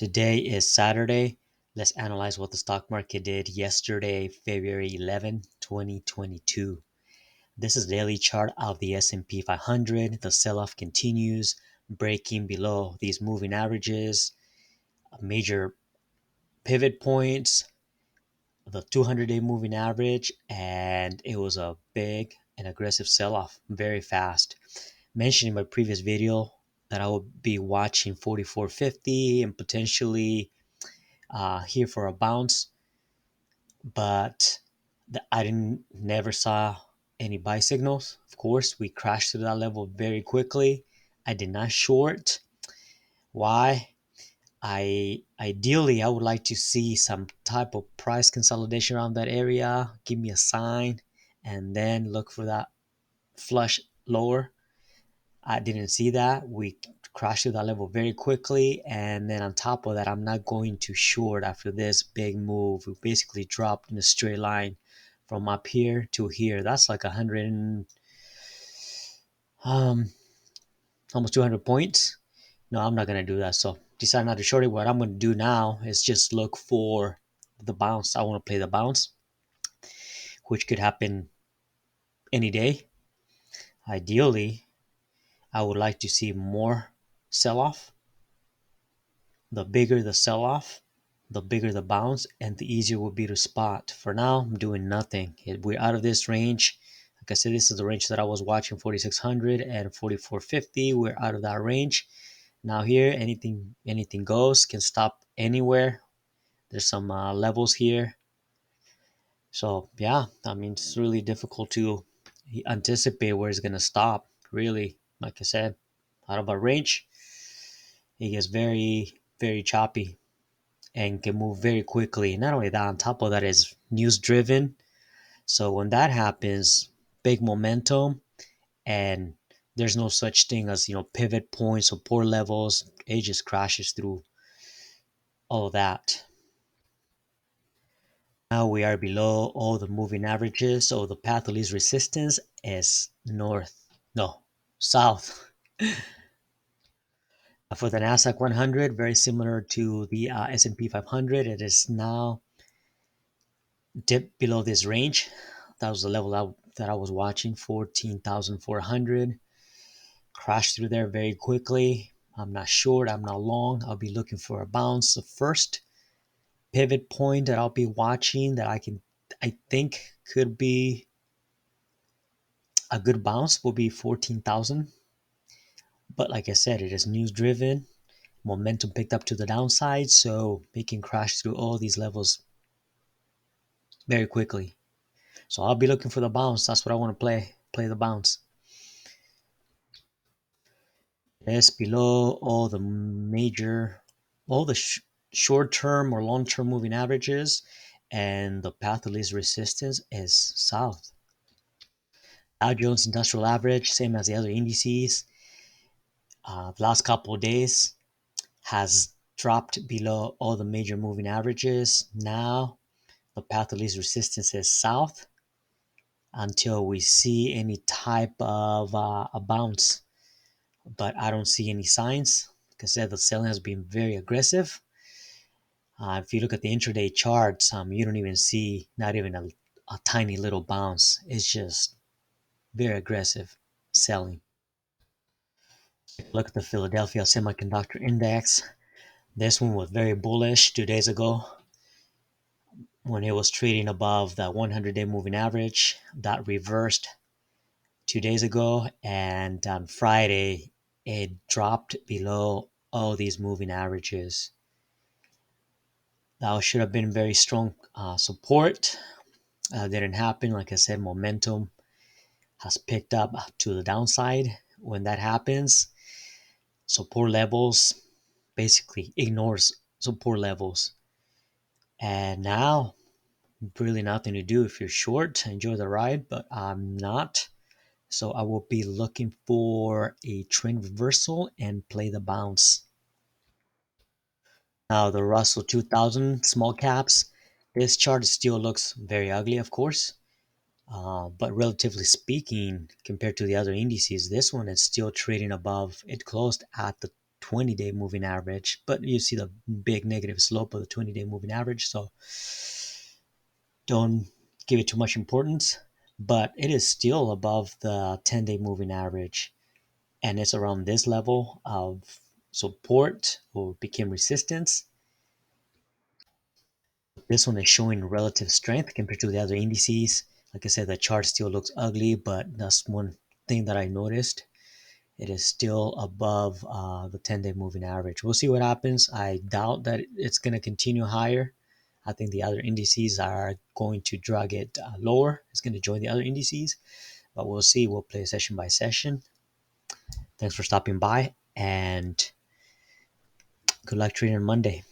Today is Saturday. Let's analyze what the stock market did yesterday, February 11, 2022. This is the daily chart of the S&P 500. The sell-off continues, breaking below these moving averages, major pivot points, the 200-day moving average, and it was a big and aggressive sell-off, very fast. Mentioned in my previous video that I will be watching 44.50 and potentially here for a bounce, but I didn't never saw any buy signals. Of course, we crashed to that level very quickly. I did not short. Why? I would like to see some type of price consolidation around that area. Give me a sign, and then look for that flush lower. I didn't see that. We crashed to that level very quickly. And then on top of that, I'm not going to short after this big move. We basically dropped in a straight line from up here to here. That's like 100 and almost 200 points. No, I'm not going to do that. So decide not to short it. What I'm going to do now is just look for the bounce. I want to play the bounce, which could happen any day. Ideally, I would like to see more sell-off. The bigger the sell-off, the bigger the bounce, and the easier will be to spot. For now, I'm doing nothing. We're out of this range. Like I said, this is the range that I was watching, 4600 and 4450. We're out of that range. Now here, anything goes, can stop anywhere. There's some levels here. So yeah, I mean, it's really difficult to anticipate where it's going to stop. Really, like I said, out of our range, it gets very, very choppy and can move very quickly. Not only that, on top of that is news driven. So when that happens, big momentum, and there's no such thing as pivot points, support levels. It just crashes through all of that. Now we are below all the moving averages. So the path of least resistance is south. For the NASDAQ 100, very similar to the S&P 500, it is now dipped below this range. That was the level that I was watching, 14,400. Crashed through there very quickly. I'm not short, I'm not long. I'll be looking for a bounce. The first pivot point that I'll be watching that I think could be a good bounce will be 14,000. But like I said, it is news driven. Momentum picked up to the downside, so it can crash through all these levels very quickly. So I'll be looking for the bounce. That's what I want to play. Play the bounce. It's below all the short-term or long-term moving averages, and the path of least resistance is south. Dow Jones Industrial Average, same as the other indices, the last couple of days has dropped below all the major moving averages. Now the path of least resistance is south until we see any type of a bounce. But I don't see any signs. Like I said, the selling has been very aggressive. If you look at the intraday charts, you don't even see not even a tiny little bounce. It's just very aggressive selling. Look at the Philadelphia Semiconductor Index. This one was very bullish 2 days ago when it was trading above the 100-day moving average. That reversed 2 days ago, and on Friday it dropped below all these moving averages. That should have been very strong support. Didn't happen. Like I said, momentum has picked up to the downside. When that happens, support levels basically ignores support levels. And now, really nothing to do. If you're short, enjoy the ride, but I'm not. So I will be looking for a trend reversal and play the bounce. Now the Russell 2000 small caps. This chart still looks very ugly, of course. But relatively speaking, compared to the other indices, this one is still trading above. It closed at the 20-day moving average, but you see the big negative slope of the 20-day moving average. So don't give it too much importance, but it is still above the 10-day moving average, and it's around this level of support or became resistance. This one is showing relative strength compared to the other indices. Like I said, the chart still looks ugly, but that's one thing that I noticed. It is still above the 10-day moving average. We'll see what happens. I doubt that it's going to continue higher. I think the other indices are going to drag it lower. It's going to join the other indices, but we'll see. We'll play session by session. Thanks for stopping by, and good luck trading on Monday.